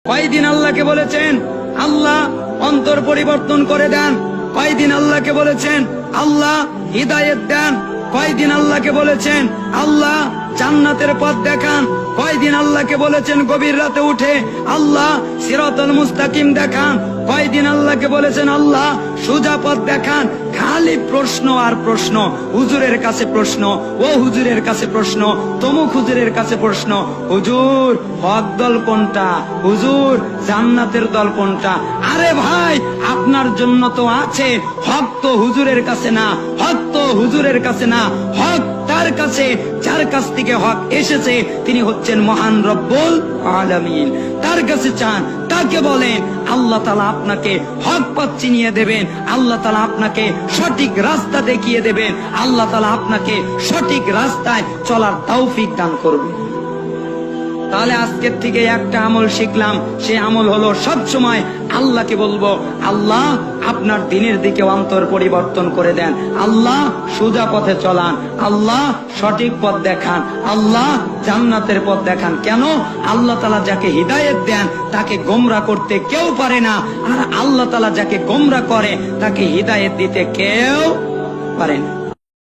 কয়দিন আল্লাহকে বলেছেন আল্লাহ অন্তর পরিবর্তন করে দেন? কয়দিন আল্লাহকে বলেছেন আল্লাহ হিদায়াত দেন? কয়দিন আল্লাহকে বলেছেন আল্লাহ জান্নাতের পথ দেখান? কয়দিন আল্লাহকে বলেছেন গভীর রাতে উঠে আল্লাহ সিরাতাল মুস্তাকিম দেখান? কয়দিন আল্লাহকে বলেছেন আল্লাহ সোজা পথ দেখান? খালি প্রশ্ন আর প্রশ্ন, হুজুরের কাছে প্রশ্ন, ও হুজুরের কাছে প্রশ্ন, তমুক হুজুরের কাছে প্রশ্ন। হুজুর হক দল কোনটা? হুজুর জান্নাতের দল কোনটা? আরে ভাই আপনার জন্য তো আছে হক, তো হুজুরের কাছে না, হক তো হুজুরের কাছে না, হক তার কাছে যার কাছ থেকে হক এসেছে, তিনি হচ্ছেন মহান রব্বুল আলামিন। তার কাছে চান, তাকে বলেন, আল্লাহ তাআলা আপনাকে হক পথ চিনিয়ে দেবেন, আল্লাহ তাআলা আপনাকে সঠিক রাস্তা দেখিয়ে দেবেন, আল্লাহ তাআলা আপনাকে সঠিক রাস্তায় চলার তৌফিক দান করবেন। তাহলে আজকের থেকে একটা আমল শিখলাম, সে আমল হলো সব সময় আল্লাহকে বলবো আল্লাহ আপনার দিনের দিকে অন্তর পরিবর্তন করে দেন, আল্লাহ সোজা পথে চলান, আল্লাহ সঠিক পথ দেখান, আল্লাহ জান্নাতের পথ দেখান। কেন? আল্লাহ তাআলা যাকে হিদায়াত দেন তাকে গোমরা করতে কেউ পারে না, আর আল্লাহ তাআলা যাকে গোমরা করে তাকে হিদায়াত দিতে কেউ পারে না।